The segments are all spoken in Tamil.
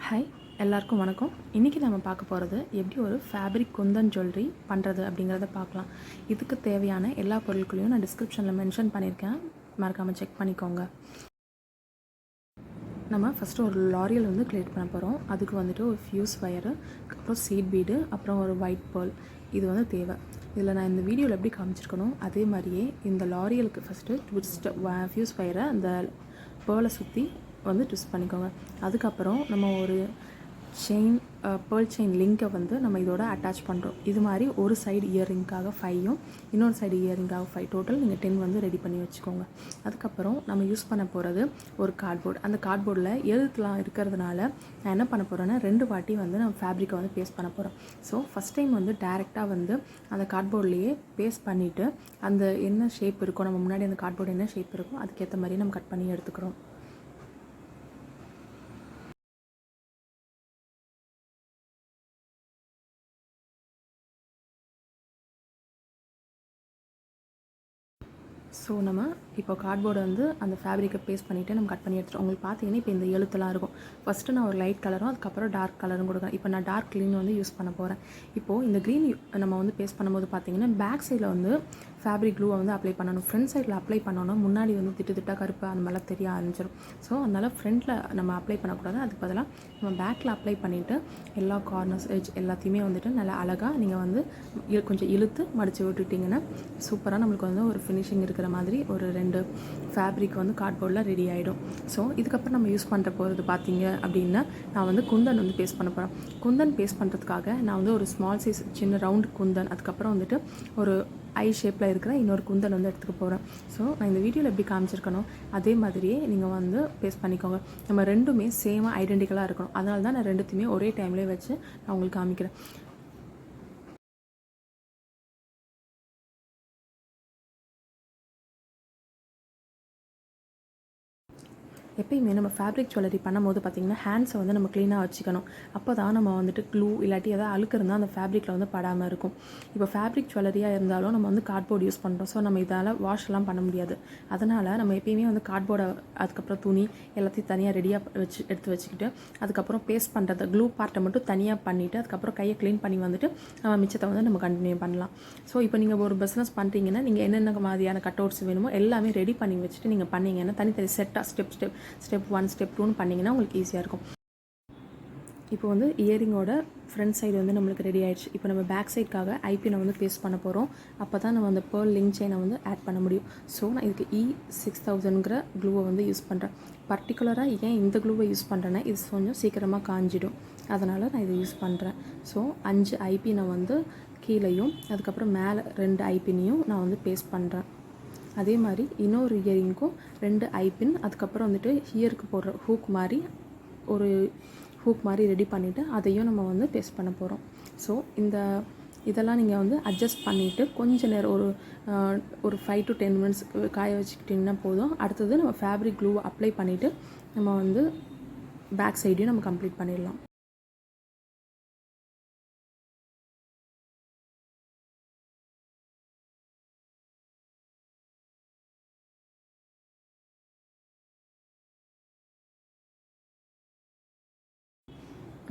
ஹாய் எல்லாருக்கும் வணக்கம். இன்றைக்கி நம்ம பார்க்க போகிறது எப்படி ஒரு ஃபேப்ரிக் குந்தன் ஜுவல்லரி பண்ணுறது அப்படிங்கிறத பார்க்கலாம். இதுக்கு தேவையான எல்லா பொருட்களையும் நான் டிஸ்கிரிப்ஷனில் மென்ஷன் பண்ணியிருக்கேன், மறக்காமல் செக் பண்ணிக்கோங்க. நம்ம ஃபஸ்ட்டு ஒரு லாரியல் வந்து க்ரியேட் பண்ண போகிறோம். அதுக்கு வந்துட்டு ஒரு ஃபியூஸ் வயரு, அப்புறம் சீட் பீடு, அப்புறம் ஒரு ஒயிட் பேர்ல் இது வந்து தேவை. இதில் நான் இந்த வீடியோவில் எப்படி காமிச்சிருக்கணும் அதே மாதிரியே இந்த லாரியலுக்கு ஃபஸ்ட்டு ட்விஸ்ட் ஃபியூஸ் வயரை அந்த பேர்லை சுற்றி வந்து ட்விஸ்ட் பண்ணிக்கோங்க. அதுக்கப்புறம் நம்ம ஒரு செயின் பேர்ல் செயின் லிங்கை வந்து நம்ம இதோட அட்டாச் பண்ணுறோம். இது மாதிரி ஒரு சைடு இயரிங்காக 5ம் இன்னொரு சைடு இயரிங்காக 5, டோட்டல் நீங்கள் 10 வந்து ரெடி பண்ணி வச்சுக்கோங்க. அதுக்கப்புறம் நம்ம யூஸ் பண்ண போகிறது ஒரு கார்ட்போர்டு. அந்த கார்ட்போர்டில் எழுத்துலாம் இருக்கிறதுனால நான் என்ன பண்ண போகிறேன்னா 2 வாட்டி வந்து நம்ம ஃபேப்ரிக்கை வந்து பேஸ்ட் பண்ண போகிறோம். ஸோ ஃபஸ்ட் டைம் வந்து டேரெக்டாக வந்து அந்த கார்ட்போர்ட்லேயே பேஸ்ட் பண்ணிவிட்டு அந்த என்ன ஷேப் இருக்கோ, நம்ம முன்னாடி அந்த கார்ட்போர்டு என்ன ஷேப் இருக்கோ அதுக்கேற்ற மாதிரி நம்ம கட் பண்ணி எடுத்துக்கிறோம். ஸோ நம்ம இப்போ கார்ட்போர்டை வந்து அந்த ஃபேப்ரிக்கை பேஸ்ட் பண்ணிவிட்டு நம்ம கட் பண்ணி எடுத்துகிட்டோம். உங்களுக்கு பார்த்தீங்கன்னா இப்போ இந்த எழுத்துலாம் இருக்கும். ஃபஸ்ட்டு நான் ஒரு லைட் கலரும் அதுக்கப்புறம் டார்க் கலரும் கொடுக்குறேன். இப்போ நான் டார்க் க்ரீன் வந்து யூஸ் பண்ண போகிறேன். இப்போது இந்த க்ரீன் நம்ம வந்து பேஸ்ட் பண்ணும்போது பார்த்தீங்கன்னா பேக் சைடில் வந்து ஃபேப்ரிக் க்ளூவை வந்து அப்ளை பண்ணணும். ஃப்ரண்ட் சைடில் அப்ளை பண்ணோன்னா முன்னாடி வந்து திட்டு கருப்பு அந்த மாதிரிலாம் தெரிய ஆரம்பிச்சிடும். ஸோ அதனால் ஃப்ரண்ட்டில் நம்ம அப்ளை பண்ணக்கூடாது. அதுக்கு பதிலாக நம்ம பேக்கில் அப்ளை பண்ணிவிட்டு எல்லா கார்னர்ஸ் எட்ஜ் எல்லாத்தையுமே வந்துட்டு நல்லா அழகாக நீங்கள் வந்து கொஞ்சம் இழுத்து மடித்து விட்டுட்டிங்கன்னா சூப்பராக நம்மளுக்கு வந்து ஒரு ஃபினிஷிங் இருக்கிற மாதிரி ஒரு 2 ஃபேப்ரிக் வந்து கார்ட்போர்டில் ரெடி ஆகிடும். ஸோ இதுக்கப்புறம் நம்ம யூஸ் பண்ணுற போகிறது பார்த்தீங்க அப்படின்னா நான் வந்து குந்தன் வந்து பேஸ்ட் பண்ண போகிறேன். குந்தன் பேஸ்ட் பண்ணுறதுக்காக நான் வந்து ஒரு ஸ்மால் சைஸ் சின்ன ரவுண்ட் குந்தன், அதுக்கப்புறம் வந்துட்டு ஒரு ஐ ஷேப்பில் இருக்கிற இன்னொரு குந்தன் வந்து எடுத்துக்க போகிறேன். ஸோ நான் இந்த வீடியோவில் எப்படி காமிச்சிருக்கணும் அதே மாதிரியே நீங்கள் வந்து பேஸ்ட் பண்ணிக்கோங்க. நம்ம ரெண்டுமே சேமாக ஐடென்டிக்கலாக இருக்கணும். அதனால தான் நான் ரெண்டுத்தையுமே ஒரே டைம்லேயே வச்சு நான் உங்களுக்கு காமிக்கிறேன். எப்பயுமே நம்ம ஃபேப்ரிக் ஜுவல்லரி பண்ணும்போது பார்த்திங்கன்னா ஹேண்ட்ஸை வந்து நம்ம க்ளீனாக வச்சுக்கணும். அப்போ தான் நம்ம வந்துட்டு க்ளூ இல்லாட்டி எதாவது அழுக்கு இருந்தால் அந்த ஃபேப்ரிக்கில் வந்து படாமல் இருக்கும். இப்போ ஃபேப்ரிக் ஜுவல்லரியாக இருந்தாலும் நம்ம வந்து கார்ட்போர்டு யூஸ் பண்ணுறோம். ஸோ நம்ம இதால் வாஷ்லாம் பண்ண முடியாது. அதனால் நம்ம எப்பயுமே வந்து கார்ட்போர்டை அதுக்கப்புறம் துணி எல்லாத்தையும் தனியாக ரெடியாக எடுத்து வச்சுக்கிட்டு அதுக்கப்புறம் பேஸ்ட் பண்ணுறது க்ளூ பார்ட்டை மட்டும் தனியாக பண்ணிவிட்டு அதுக்கப்புறம் கையை க்ளீன் பண்ணி வந்துட்டு நம்ம மிச்சத்தை வந்து நம்ம கண்டினியூ பண்ணலாம். ஸோ இப்போ நீங்கள் ஒரு பிஸ்னஸ் பண்ணுறீங்கன்னா நீங்கள் என்னென்ன மாதிரியான கட் அவுட்ஸ் வேணுமோ எல்லாமே ரெடி பண்ணி வச்சுட்டு நீங்கள் பண்ணிங்கன்னா தனித்தனி செட்டாக ஸ்டெப் 1 ஸ்டெப் 2ன்னு பண்ணிங்கன்னா உங்களுக்கு ஈஸியாக இருக்கும். இப்போ வந்து இயரிங்கோட ஃப்ரண்ட் சைடு வந்து நம்மளுக்கு ரெடி ஆகிடுச்சு. இப்போ நம்ம பேக் சைடுக்காக ஐபினை வந்து பேஸ்ட் பண்ண போகிறோம். அப்போ தான் நம்ம அந்த பேர்ல் லிங்க் செயினை வந்து ஆட் பண்ண முடியும். ஸோ நான் இதுக்கு E6000ங்கிற க்ளூவை வந்து யூஸ் பண்ணுறேன். பர்டிகுலராக ஏன் இந்த க்ளூவை யூஸ் பண்ணுறேன்னா இது கொஞ்சம் சீக்கிரமாக காஞ்சிடும், அதனால் நான் இதை யூஸ் பண்ணுறேன். ஸோ 5 ஐபினை வந்து கீழேயும் அதுக்கப்புறம் மேலே 2 ஐபினையும் நான் வந்து பேஸ்ட் பண்ணுறேன். அதே மாதிரி இன்னொரு இயரிங்க்கும் 2 ஐபின் அதுக்கப்புறம் வந்துட்டு ஹியருக்கு போடுற ஹூக் மாதிரி ரெடி பண்ணிவிட்டு அதையும் நம்ம வந்து பேஸ்ட் பண்ண போகிறோம். ஸோ இதெல்லாம் நீங்கள் வந்து அட்ஜஸ்ட் பண்ணிவிட்டு கொஞ்சம் நேரம் ஒரு 5 to 10 minutes காய வச்சுக்கிட்டிங்கன்னா போதும். அடுத்தது நம்ம ஃபேப்ரிக் க்ளூவை அப்ளை பண்ணிவிட்டு நம்ம வந்து பேக் சைடையும் நம்ம கம்ப்ளீட் பண்ணிடலாம்.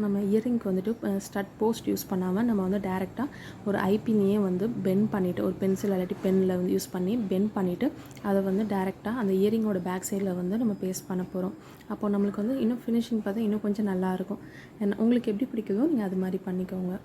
நம்ம இயரிங்க்கு வந்துட்டு ஸ்டட் போஸ்ட் யூஸ் பண்ணாமல் நம்ம வந்து டேரெக்டாக ஒரு ஐபினியே வந்து பெண்ட் பண்ணிவிட்டு ஒரு பென்சில் இல்லாட்டி பெனில் வந்து யூஸ் பண்ணி பெண்ட் பண்ணிவிட்டு அதை வந்து டேரெக்டாக அந்த இயரிங்கோட பேக் சைடில் வந்து நம்ம பேஸ்ட் பண்ண போகிறோம். அப்போ நம்மளுக்கு வந்து இன்னும் ஃபினிஷிங் பார்த்தா இன்னும் கொஞ்சம் நல்லாயிருக்கும். உங்களுக்கு எப்படி பிடிக்குதோ நீங்கள் அது மாதிரி பண்ணிக்கோங்க.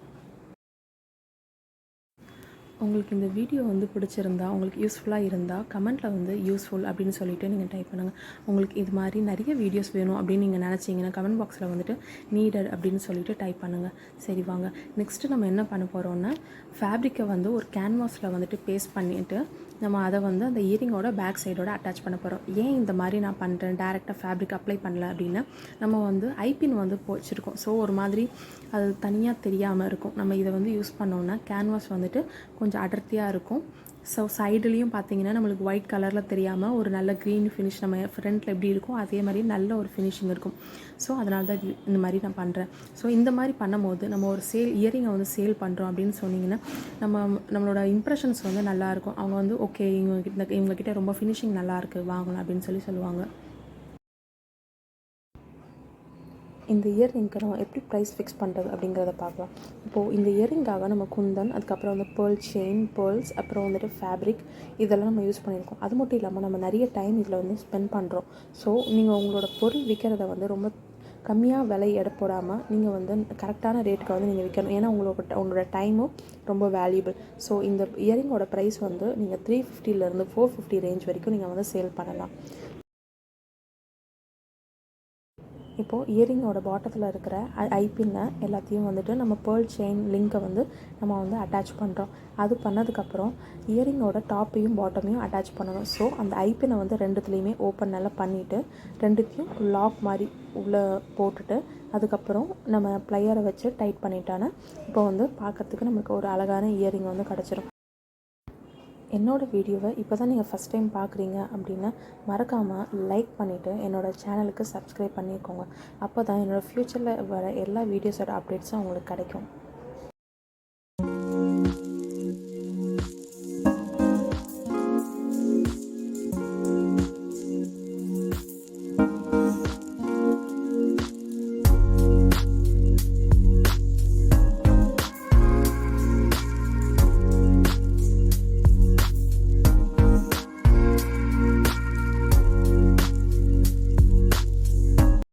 உங்களுக்கு இந்த வீடியோ வந்து பிடிச்சிருந்தா உங்களுக்கு யூஸ்ஃபுல்லாக இருந்தால் கமெண்ட்டில் வந்து யூஸ்ஃபுல் அப்படின்னு சொல்லிவிட்டு நீங்கள் டைப் பண்ணுங்கள். உங்களுக்கு இது மாதிரி நிறைய வீடியோஸ் வேணும் அப்படின்னு நீங்கள் நினச்சிங்கன்னா கமெண்ட் பாக்ஸில் வந்துட்டு நீடட் அப்படின்னு சொல்லிவிட்டு டைப் பண்ணுங்கள். சரி வாங்க, நெக்ஸ்ட்டு நம்ம என்ன பண்ண போகிறோன்னா ஃபேப்ரிக்கை வந்து ஒரு கேன்வாஸில் வந்துட்டு பேஸ்ட் பண்ணிவிட்டு நம்ம அதை வந்து அந்த இயரிங்கோட பேக் சைடோட அட்டாச் பண்ண போகிறோம். ஏன் இந்த மாதிரி நான் பண்ணுறேன் டேரெக்டாக ஃபேப்ரிக் அப்ளை பண்ணல அப்படின்னா நம்ம வந்து ஐபின் வந்து போச்சிருக்கோம். ஸோ ஒரு மாதிரி அது தனியாக தெரியாமல் இருக்கும். நம்ம இதை வந்து யூஸ் பண்ணோன்னா கேன்வாஸ் வந்துட்டு கொஞ்சம் அடர்த்தியாக இருக்கும். ஸோ சைடுலேயும் பார்த்தீங்கன்னா நம்மளுக்கு ஒயிட் கலரில் தெரியாமல் ஒரு நல்ல க்ரீன் ஃபினிஷ் நம்ம ஃப்ரண்ட்டில் எப்படி இருக்கும் அதே மாதிரி நல்ல ஒரு ஃபினிஷிங் இருக்கும். ஸோ அதனால தான் இந்த மாதிரி நான் பண்ணுறேன். ஸோ இந்த மாதிரி பண்ணும்போது நம்ம ஒரு இயரிங்கை வந்து சேல் பண்ணுறோம் அப்படின்னு சொன்னிங்கன்னா நம்மளோட இம்ப்ரெஷன்ஸ் வந்து நல்லாயிருக்கும். அவங்க வந்து ஓகே இவங்கக்கிட்ட ரொம்ப ஃபினிஷிங் நல்லாயிருக்கு வாங்கலாம் அப்படின்னு சொல்லுவாங்க. இந்த இயரிங்க்கு நம்ம எப்படி ப்ரைஸ் ஃபிக்ஸ் பண்ணுறது அப்படிங்கிறத பார்க்கலாம். இப்போது இந்த இயரிங்காக நம்ம குந்தன், அதுக்கப்புறம் வந்து பேர்ல் செயின், பேர்ல்ஸ், அப்புறம் வந்துட்டு ஃபேப்ரிக் இதெல்லாம் நம்ம யூஸ் பண்ணியிருக்கோம். அது மட்டும் இல்லாமல் நம்ம நிறைய டைம் இதில் வந்து ஸ்பெண்ட் பண்ணுறோம். ஸோ நீங்கள் உங்களோட பொருள் விற்கிறத வந்து ரொம்ப கம்மியாக விலை எடை போடாமல் நீங்கள் வந்து கரெக்டான ரேட்டுக்கு வந்து நீங்கள் விற்கணும். ஏன்னா உங்களோட டைமும் ரொம்ப வேல்யூபிள். ஸோ இந்த இயரிங்கோட ப்ரைஸ் வந்து நீங்கள் 350 450 ரேஞ்ச் வரைக்கும் நீங்கள் வந்து சேல் பண்ணலாம். இப்போது இயரிங்கோட பாட்டத்தில் இருக்கிற ஐபின்னை எல்லாத்தையும் வந்துட்டு நம்ம பேர்ல் செயின் லிங்கை வந்து நம்ம வந்து அட்டாச் பண்ணுறோம். அது பண்ணதுக்கப்புறம் இயரிங்கோட டாப்பையும் பாட்டமையும் அட்டாச் பண்ணணும். ஸோ அந்த ஐபினை வந்து ரெண்டுத்துலேயுமே ஓப்பன் நல்லா பண்ணிவிட்டு ரெண்டுத்தையும் லாக் மாதிரி உள்ளே போட்டுட்டு அதுக்கப்புறம் நம்ம ப்ளையரை வச்சு டைட் பண்ணிட்டானா இப்போ வந்து பார்க்குறதுக்கு நமக்கு ஒரு அழகான இயரிங் வந்து கிடச்சிரும். என்னோடய வீடியோவை இப்போ தான் நீங்கள் ஃபஸ்ட் டைம் பார்க்குறீங்க அப்படின்னா மறக்காமல் லைக் பண்ணிவிட்டு என்னோடய சேனலுக்கு சப்ஸ்கிரைப் பண்ணிக்கோங்க. அப்போ தான் என்னோடய ஃப்யூச்சரில் வர எல்லா வீடியோஸோட அப்டேட்ஸும் உங்களுக்கு கிடைக்கும்.